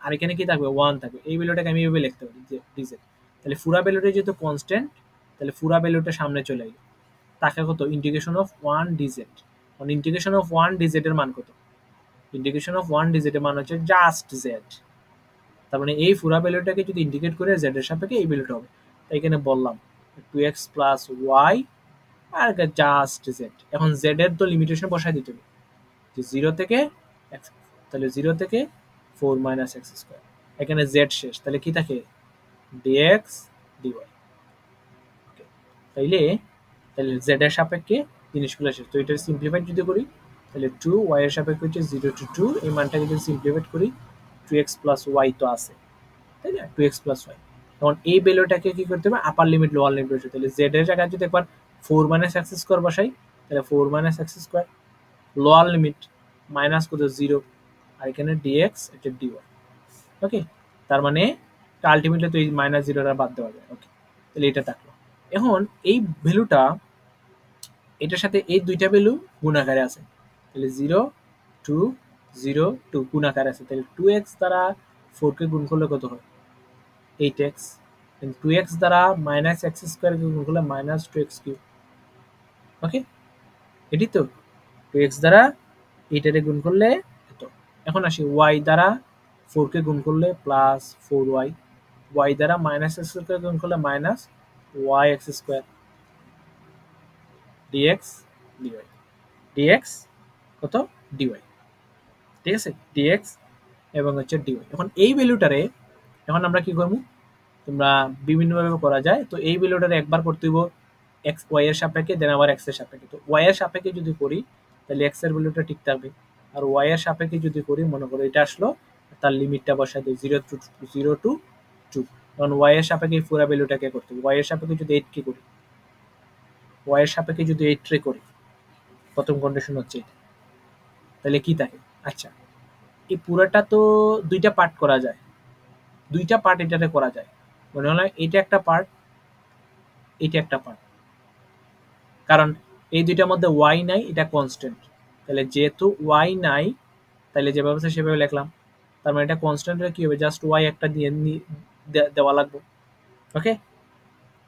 আর এখানে কি থাকবে 1 থাকবে, এই ভ্যালুটাকে আমি এইভাবে লিখতে পারি যে ডিজেড। তাহলে পুরা ভ্যালুটা যেহেতু কনস্ট্যান্ট, তাহলে পুরা ভ্যালুটা সামনে চলে এলো, তাকে কত ইন্টিগ্রেশন অফ 1 ডিজেড, মানে ইন্টিগ্রেশন অফ 1 ডিজেড এর মান কত, ইন্টিগ্রেশন অফ 1 ডিজেড এর মান হচ্ছে জাস্ট জেড, তার মানে এই পুরা ভ্যালুটাকে যদি ইন্টিগ্রেট করে জেড এর সাপেক্ষে এই ভ্যালুটা হবে। তাই এখানে বললাম 2x প্লাস ওয়াই আর জাস্ট জেড। এখন জেড এর তো লিমিটেশন বসাই দিতে হবে যে 0 থেকে x, তাহলে 0 থেকে 4 মাইনাস এক্স স্কোয়ার, এখানে জেড শেষ, তাহলে কি থাকে dx dy। তাইলে তাহলে জেড এর সাপেক্ষে জিনিসগুলো শেষ। তো এটা সিম্পলিফাইড যদি করি তাহলে 2 y এর সাপেক্ষে হচ্ছে 0 to 2, এই মানটাকে যদি সিম্পলিফাইড করি 2x প্লাস ওয়াই তো আছে, তাই না, 2x প্লাস ওয়াই। তখন এই ভ্যালুটাকে কি করতে হবে, আপার লিমিট লোয়ার লিমিট বসে, তাহলে জেড এর জায়গায় যদি একবার 4 মাইনাস এক্স স্কোয়ার বসাই তাহলে 4 minus x square, lower limit minus কত 0, আর এখানে ডিএক্স এটা ডিওয়াই। ওকে, তার মানে আলটিমেটলি তো এই মাইনাস 0টা বাদ দেওয়া যায়। ওকে, তাহলে এটা থাকলো। এখন এই ভ্যালুটা এটার সাথে এই দুইটা ভ্যালু গুণাকারে আছে, তাহলে 0 2 0 2 গুণাকারে আছে, তাহলে 2x দ্বারা 4 কে গুণ করলে কত হয় 8x, 2x দ্বারা মাইনাস এক্স স্কোয়ার কে গুণ করলে মাইনাস 2x কিউব। ওকে, এটি তো 2x দ্বারা এইটারে গুণ করলে এত। এখন আসি y দ্বারা 4 কে গুণ করলে প্লাস 4y, y দ্বারা মাইনাস এক্স স্কোয়ার গুণ করলে minus y x square, dx dy, dx কত dy, ঠিক আছে, dx এবং হচ্ছে dy। এখন এই ভ্যালুটারে এখন আমরা কি করবো, তোমরা বিভিন্নভাবে করা যায়। তো এই ভ্যালুটারে একবার করতে হইব এক্স ওয়াই এর সাপেক্ষে, দেন আবার এক্স এর সাপেক্ষে। তো ওয়াই এর সাপেক্ষে যদি করি তাহলে এক্স এর ভ্যালুটা ঠিক থাকবে, আর ওয়াই এর সাপেক্ষে যদি করি, মনে করো এটা আসলো, তার লিমিটটা বসাই দিই 0 to 2, কারণ ওয়াই এর সাপেক্ষে এই পুরো ভ্যালুটাকে করতে হবে। ওয়াই এর সাপেক্ষে যদি 8 কে করি, ওয়াই এর সাপেক্ষে যদি 8 রে করি, প্রথম কন্ডিশন হচ্ছে এটা, তাহলে কি থাকে, আচ্ছা এই পুরোটা তো দুইটা পার্ট করা যায়, দুইটা পার্ট এটাতে করা যায়, মনে হলো এটা একটা পার্ট, এটা একটা পার্ট, কারণ এই দুইটার মধ্যে ওয়াই নাই, এটা কনস্ট্যান্ট, তাহলে যেহেতু ওয়াই নাই তাহলে যেভাবে আছে সেভাবে লিখলাম, তার মানে এটা কনস্ট্যান্ট হলে কি হবে, জাস্ট ওয়াই একটা দিয়ে দেওয়া লাগবে। ওকে,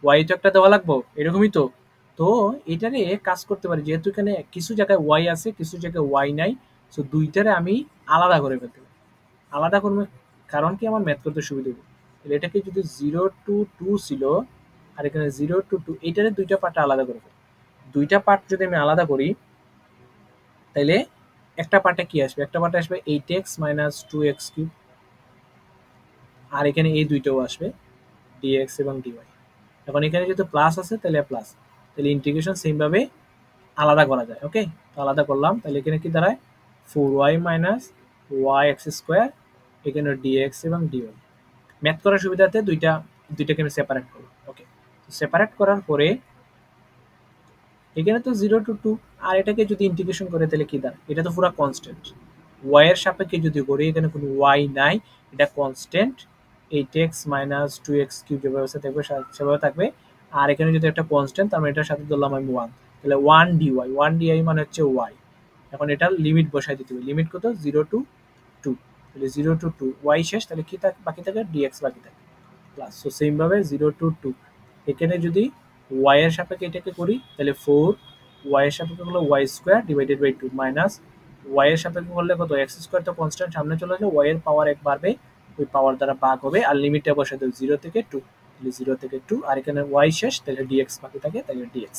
ওয়াই তো একটা দেওয়া লাগবে, এরকমই তো। তো এটারে কাজ করতে পারি, যেহেতু এখানে কিছু জায়গায় ওয়াই আছে কিছু জায়গায় ওয়াই নাই, সো দুইটারে আমি আলাদা করে ফেলতে পারি। আলাদা করবে কারণ কি, আমার ম্যাথ করতে সুবিধা হবে। এটাকে যদি 0 to 2 ছিল আর এখানে 0 to 2, এইটারে দুইটা পার্ট আলাদা করে ফেলি। দুইটা পার্ট যদি আমি আলাদা করি তাহলে একটা পার্টে কি আসবে, একটা পার্টে আসবে 8x মাইনাস 2x কিউব, আর এখানে এই দুইটাও আসবে dx এবং dy। এখন এখানে যেহেতু প্লাস আছে তাহলে প্লাস, তাহলে ইন্টিগ্রেশন সেম ভাবে আলাদা করা যায়। ওকে, তো আলাদা করলাম, তাহলে এখানে কি দাঁড়ায় 4y মাইনাস yx স্কোয়ার, এখানে dx এবং dy। ম্যাথ করার সুবিধাতে দুইটাকে আমি সেপারেট করব। ওকে, সেপারেট করার পরে এখানে তো 0 to 2, আর এটাকে যদি ইন্টিগ্রেশন করে তাহলে কি দাঁড়ায়, এটা তো পুরো কনস্ট্যান্ট। y এর সাপেক্ষে যদি করি, এখানে কোনো y নাই, এটা constant 8x minus 2x cube যেভাবে থাকবে সেভাবে থাকবে। আর এখানে যদি একটা কনস্ট্যান্ট, তার মানে এটার সাথে ধরলাম আমি 1, তাহলে 1 dy, 1 dy মানে হচ্ছে y। এখন এটার লিমিট বসাই দিতে হবে, লিমিট কত 0 to 2, তাহলে 0 to 2 y শেষ, তাহলে কি বাকি থাকে dx বাকি থাকে প্লাস। সো সেম ভাবে 0 to 2 এখানে যদি y এর সাপেক্ষে এটাকে করি তাহলে 4 y এর সাপেক্ষে হলো y square divided by 2 minus y এর সাপেক্ষে করলে কত x স্কোয়ার, তো কনস্ট্যান্ট সামনে চলে আসলে y এর পাওয়ার 1 বাড়বে, ওই পাওয়ার দ্বারা ভাগ হবে, আর লিমিটটা বসে দেব 0 থেকে 2, তাহলে 0 থেকে 2, আর এখানে y শেষ, তাহলে dx বাকি থাকে, তাহলে dx।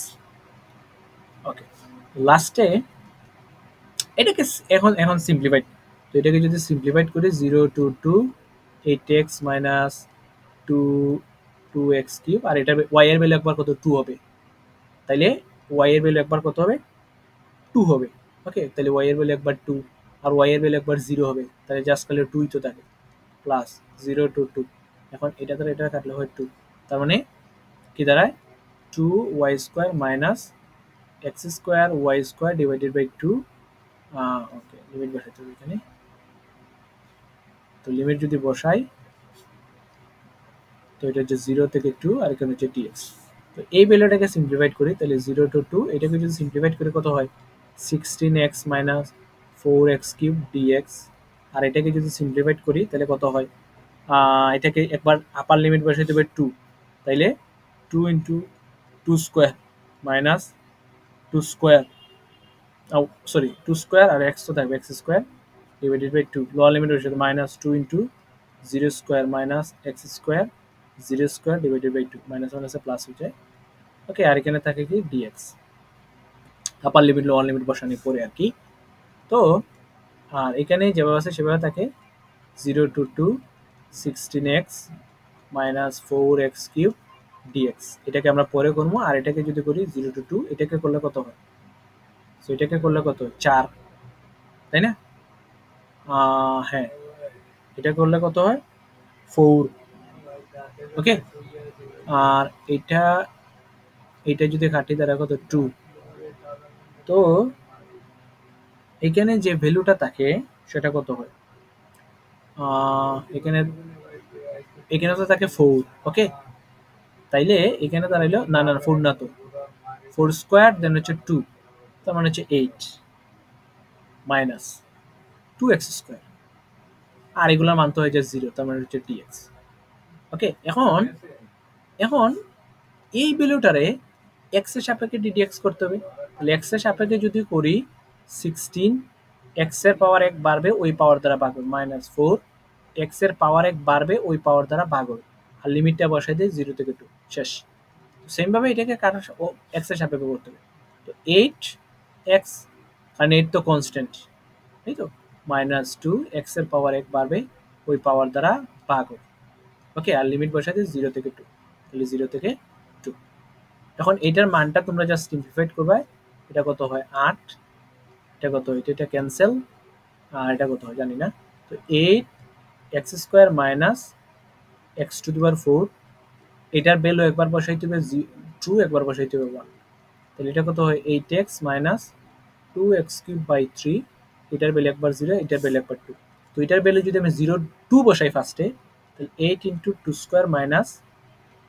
ওকে, লাস্টে এটাকে এখন এখন সিম্পলিফাইড, তো এটাকে যদি সিম্পলিফাইড করি 0 to 2 8x minus 2 2x cube, আর এটা y এর ভ্যালু একবার কত 2 হবে, তাইলে y এর ভ্যালু একবার কত হবে 2 হবে। ওকে, তাহলে y এর ভ্যালু একবার 2, আর y এর ভ্যালু একবার 0 হবে, তাহলে জাস্ট খালি 2ই তো থাকে প্লাস 0 to 2। এখন এটা দ্বারা এটা কাটলে হয় 2, তার মানে কি দাঁড়ায় 2y square minus x square y square divided by 2। Okay, limit বসাইতে হবে এখানে, তো লিমিট যদি বসাই তো এটা হচ্ছে 0 থেকে 2, আর এখানে হচ্ছে dx। তো এই ভ্যালুটাকে সিম্পলিফাইড করি, তাহলে 0 to 2 এটাকে যদি সিম্পলিফাইড করে কত হয় 16x minus 4x cube dx, আর এটাকে যদি সিম্পলিফাইড করি তাহলে কত হয়, এটাকে একবার আপার লিমিট বসাই দেবে 2, তাইলে 2 into 2 square minus 2 square, sorry 2 square আর x তো থাকবে x square divided by 2, lower limit বসে minus 2 into 0 square minus x square 0 square divided by 2, minus মাইনাসে প্লাস হয়ে যায়। ওকে, আর এখানে থাকে কি dx, upper limit lower limit বসানোর পরে আর কি। তো আর এখানে যেভাবে আছে সেভাবে থাকে 0 to 2 16x minus 4x cube dx, এটাকে আমরা পরে করবো। আর এটাকে যদি করি 0 to 2 এটাকে করলে কত হয়, সো এটাকে করলে কত 4, তাই না? হ্যাঁ, এটা করলে কত হয় 4। ওকে, আর এটা যদি কাটি তারা কত 2, তো এখানে যে ভ্যালুটা থাকে সেটা কত হয়, এখানে এখানে তো থাকে 4। ওকে, তাইলে এখানে দাঁড়াইলো না না 4 না, তো 4 স্কোয়ার দেন হচ্ছে 2, তার মানে হচ্ছে 8 মাইনাস 2x স্কোয়ার, আর এগুলোর মান তো হয়ে যায় 0, তার মানে হচ্ছে dx। ওকে, এখন এখন এই ভ্যালুটারে x এর সাপেক্ষে dx করতে হবে, তাহলে x এর সাপেক্ষে যদি করি 16 x এর পাওয়ার 1 বাড়বে, ওই পাওয়ার দ্বারা ভাগ হবে, মাইনাস 4 x এর পাওয়ার 1 বাড়বে, ওই পাওয়ার দ্বারা ভাগ হবে, আর লিমিটটা বসাই দিই 0 থেকে 2 শেষ। সেম ভাবে এটাকে কাটার x এর সাপেক্ষে করতে হবে, তো 8x, কারণ 8 তো কনস্ট্যান্ট, তাই তো, মাইনাস 2 x এর পাওয়ার 1 বাড়বে, ওই পাওয়ার দ্বারা ভাগ হবে। ওকে, আর লিমিট বসাই দিই 0 থেকে 2, তাহলে 0 থেকে 2। এখন এটার মানটা তোমরা জাস্ট সিম্পলিফাইড করবে, এটা কত হয় 8, এটা কত হয়, এটা ক্যান্সেল, আর এটা কত হয় জানি না, তো 8 x square minus x to the power 4, এটার ভ্যালু একবার বসাইতে হবে 2, একবার বসাইতে হবে 1, তাহলে এটা কত হয় 8x minus 2x cube by 3, এটার ভ্যালু একবার 0, এটার ভ্যালু একবার 2, তো এটার ভ্যালু যদি আমি 0 2 বসাই ফার্স্টে, তাহলে 8 into 2 square minus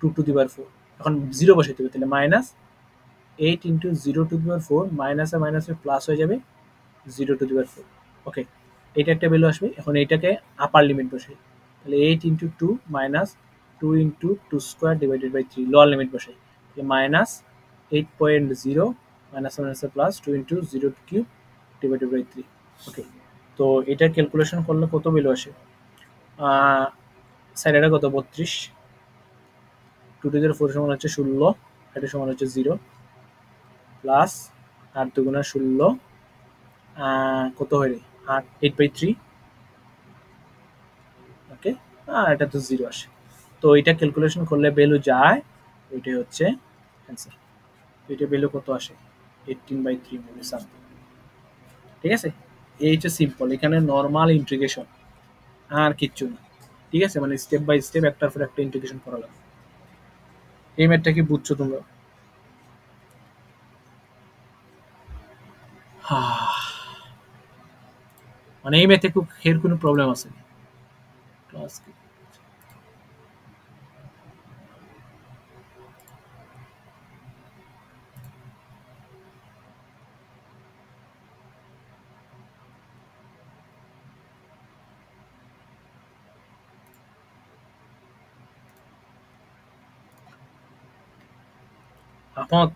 2 to the power 4, এখন 0 বসাইতে হবে, তাহলে minus 8 into 0 to the power 4, মাইনাসে মাইনাসে প্লাস হয়ে যাবে 0 টু দি পাওয়ার 4। ওকে, এটা একটা ভ্যালু আসবে। এখন এইটাকে আপার লিমিট বসাই, তাহলে 8 into 2 minus 2 into 2 square divided by 3, lower limit বসাই, মাইনাস 8.0 মাইনাস মাইনাসে plus 2 into 0 cube divided by 3। Okay, তো এটা ক্যালকুলেশন করলে কত ভ্যালু আসে, স্যার এটা কত 32, 2 টু দি পাওয়ার 4 সমান হচ্ছে 16, এটা সমান হচ্ছে 0 প্লাস 8 দুগুণা 16 কত হয় 8/3, ওকে, এটা তো 0 আসে। তো এটা ক্যালকুলেশন করলে ভ্যালু যায়, ওইটাই হচ্ছে অ্যান্সার। এটা ভ্যালু কত আসে? 18/3 মানে সামথিং। ঠিক আছে? এই হচ্ছে সিম্পল, এখানে নরমাল ইন্টিগ্রেশন আর কিচ্ছু না। ঠিক আছে, মানে স্টেপ বাই স্টেপ একটার পর একটা ইন্টিগ্রেশন করা লাগবে। এই ম্যাথটা কি বুঝছো তোমরা? মানে এই ম্যাথে খুব এর কোনো প্রবলেম আছে না। ক্লাস কি আপত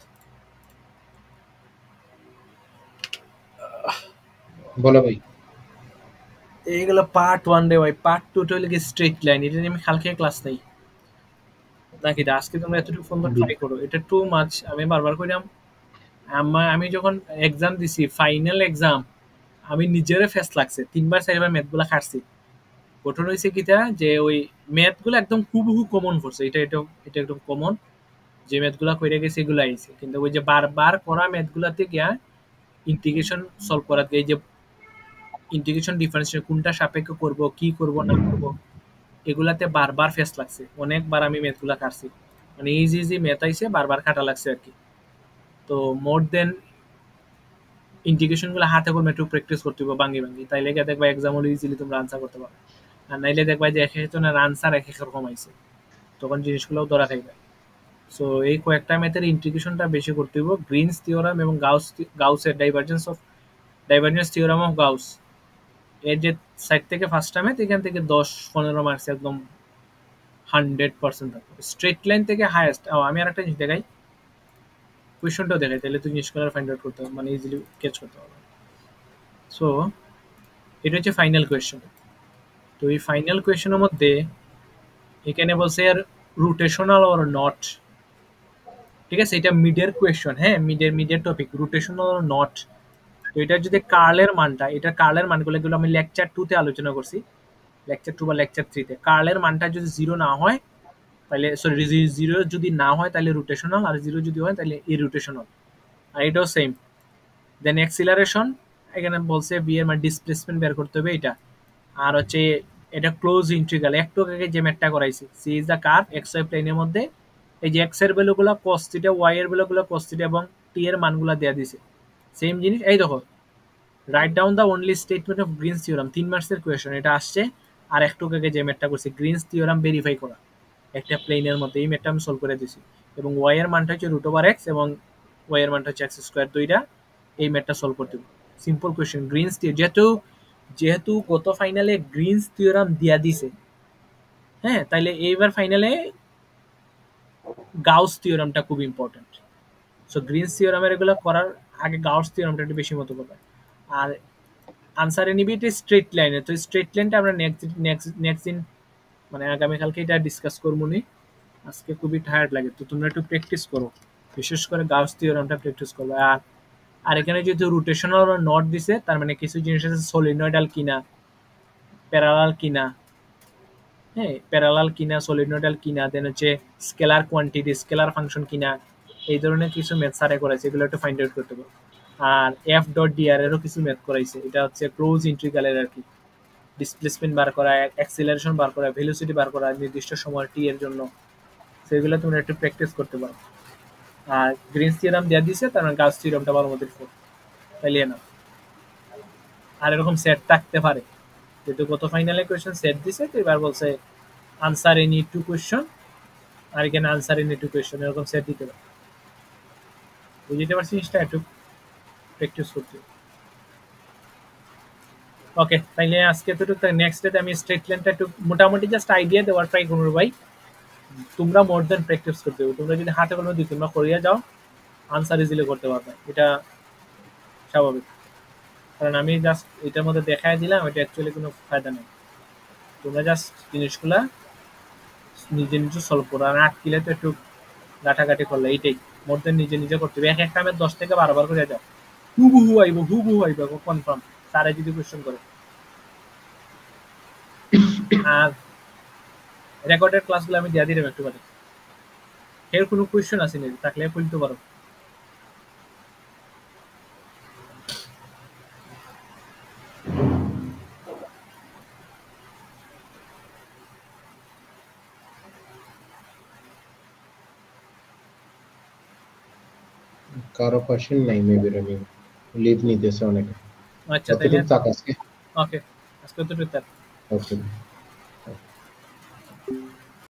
বলো ভাই। এইগুলো পার্ট 1 রে ভাই, পার্ট 2 টা হলো কি স্ট্রেট লাইন। এটা নিয়ে আমি কালকে ক্লাস নেই নাকি? আজকে তোমরা এতটুকু ফোন ট্রাই করো, এটা টু মাচ। আমি বারবার কইলাম, আমি যখন এক্সাম দিছি ফাইনাল এক্সাম, আমি নিজেরে ফেস লাগছে, 3-4 বার ম্যাথগুলা খাটছি। গঠন হয়েছে কিটা যে ওই ম্যাথগুলো একদম হুবহু কমন পড়ছে, এটা একদম কমন, যে ম্যাথগুলা কইরা গেছে এগুলো আইছে। কিন্তু ওই যে বারবার করা ম্যাথগুলাতে গিয়া ইন্টিগ্রেশন সলভ করা, এই যে ইন্টিগ্রেশন ডিফারেন্সিয়েশন কোনটা সাপেক্ষে করব, কি করব না করব, এগুলাতে বারবার ফেস লাগছে। অনেকবার আমি ম্যাথগুলা কাটছি, মানে ইজি ইজি ম্যাথ আইছে, বারবার কাটা লাগছে আর কি। তো মোর দেন ইন্টিগ্রেশন গুলো হাতে করে একটু প্র্যাকটিস করতে হবে ভাঙ্গি ভাঙ্গি, তাইলে গিয়ে দেখবা এক্সাম হলে ইজিলি তোমরা আনসার করতে পারো। আর নাইলে দেখবা যে এক একজনের আনসার এক এক রকম আইছে, তখন জিনিসগুলোও ধরা থাকবে। সো এই কয়েকটা ম্যাথের ইন্টিগ্রেশনটা বেশি করতে হবে। গ্রিনস থিওরাম এবং গাউসের ডাইভারজেন্স থিওরাম অফ গাউস, এর যে সাইড থেকে ফার্স্টটা ম্যাথ, এখান থেকে 10-15 মার্কস একদম 100% থাকবে। স্ট্রেট লাইন থেকে হাইয়েস্ট। আমি আর একটা জিনিস দেখাই, কোয়েশনটাও দেখাই, তাহলে তুই জিনিসগুলো ফাইন্ড আউট করতে হবে, মানে ইজিলি ক্যাচ করতে হবে। সো এটা হচ্ছে ফাইনাল কোয়েশ্চেন। তো এই ফাইনাল কোয়েশ্চেনের মধ্যে এখানে বলছে আর রোটেশনাল অর নট। ঠিক আছে, এটা মিডের কোয়েশ্চন, হ্যাঁ, মিডের টপিক, রোটেশনাল অর নট। তো এটা যদি কার্লের মানটা, এটা কার্লের মানগুলো এগুলো আমি লেকচার 2 তে আলোচনা করছি, লেকচার 2 বা লেকচার 3 তে। কার্লের মানটা যদি 0 না হয় তাহলে, সরি, 0 যদি না হয় তাহলে রোটেশনাল, আর 0 যদি হয় তাহলে ইরোটেশনাল। আর এটাও সেম। দেন এক্সিলারেশন, এখানে বলছে বি এর মানে ডিসপ্লেসমেন্ট বের করতে হবে এটা। আর হচ্ছে এটা ক্লোজ ইন্টিগ্রাল, একটু আগে যে ম্যাথটা করাইছি, C is the curve x Y প্লেনের মধ্যে, এই যে এক্স এর ভ্যালুগুলো cos θ, ওয়াই এর ভ্যালুগুলো cos θ এবং টি এর মানগুলো দেয়া দিছে। সেম জিনিস, এই দেখো, write down the only statement of Greens theorem, 3 মার্কসের কোয়েশ্চন এটা আসছে। আর একটু আগে যে ম্যাথটা করছি গ্রিনস থিওরাম ভেরিফাই করা একটা প্লেনের মধ্যে, এই ম্যাথটা আমি সলভ করে দিছি। এবং ওয়াই এর মানটা হচ্ছে √x এবং ওয়াই এর মানটা হচ্ছে x স্কয়ার, দুইটা। এই ম্যাথটা সলভ করতে হবে। সিম্পল কোয়েশ্চেন, গ্রিনস যেহেতু যেহেতু গত ফাইনালে গ্রিনস থিওরাম দিয়া দিছে, হ্যাঁ, তাইলে এইবার ফাইনালে গাউস থিওরামটা খুব ইম্পর্টেন্ট। সো গ্রিনস থিওরামের এগুলো করার আগে গাউস থিওরামটা একটু বেশি মতো করবে। আর আনসারে নিবি এটা স্ট্রেট লাইনে, তো স্ট্রেট লাইনটা আমরা নেক্সট দিন, মানে আগামীকালকে এটা ডিসকাস করবো নি। আজকে খুবই টায়ার্ড লাগে, তো তোমরা একটু প্র্যাকটিস করো, বিশেষ করে গাউস থিওরামটা প্র্যাকটিস করবে। আর এখানে যেহেতু রোটেশনাল নট দিছে, তার মানে কিছু জিনিস আছে সলিনয়েডাল কিনা, প্যারালাল কিনা, হ্যাঁ, প্যারালাল কিনা, সলিনয়েডাল কিনা, দেন হচ্ছে স্কেলার কোয়ান্টিটি, স্কেলার ফাংশন কিনা, এই ধরনের কিছু ম্যাথ স্যারে করাইছে, এগুলো একটু ফাইন্ড আউট করতে হবে। আর এফ ডট ডিআর এরও কিছু ম্যাথ করাইছে, এটা হচ্ছে ক্লোজ ইন্টিগ্রালের আর কি, ডিসপ্লেসমেন্ট বার করা, অ্যাক্সিলারেশন বার করা, ভেলোসিটি বার করা নির্দিষ্ট সময় টি এর জন্য, সেগুলো তোমরা একটু প্র্যাকটিস করতে পারো। আর গ্রিনস থিওরাম দেওয়া দিছে, তার মানে গাউস থিওরামটা ভালো মতো তাইলে না। আর এরকম সেট থাকতে পারে, যেহেতু গত ফাইনালে কোয়েশ্চেন সেট দিছে, তো এবার বলছে আনসার এনি টু কোয়েশ্চন, আর এখানে আনসার এনি টু কোয়েশ্চন, এরকম সেট দিতে পারে। বুঝতে পারছি জিনিসটা, একটু প্র্যাকটিস করতে। ওকে, তাইলে আজকে তো নেক্সট ডেতে আমি স্ট্রেট লাইনটা একটু মোটামুটি জাস্ট আইডিয়া দেওয়ার ট্রাই করবো ভাই। তোমরা মোর দেন প্র্যাকটিস করতে হবে, তোমরা যদি হাতে কলমে 2-3 বার করিয়া যাও, আনসার ইজিলি করতে পারবে, এটা স্বাভাবিক। কারণ আমি জাস্ট এটার মধ্যে দেখাই দিলাম, এটা অ্যাকচুয়ালি কোনো ফায়দা নেই। তোমরা জাস্ট জিনিসগুলা নিজে নিজে সলভ করো, আর আটকিলে তো একটু ঘাটাঘাটি করলে, এইটাই মোর দেন নিজে নিজে করতে হবে। এক একটা আমি 10 থেকে 12 বার করে যাও, হুবহু আইব কনফার্ম স্যারে যদি কোয়েশ্চেন করে। আর রেকর্ডেড ক্লাসগুলো আমি দিয়া দিলাম একটু বাদে। এর কোনো কোয়েশ্চেন আছে নাকি থাকলে বলতে পারো। কারো কোশ্চেন নাই মেবি রনি লিভ নিতেছে অনেকে। আচ্ছা তাইলে কতটুকু থাক আজকে? ওকে আজকে তো ওকে।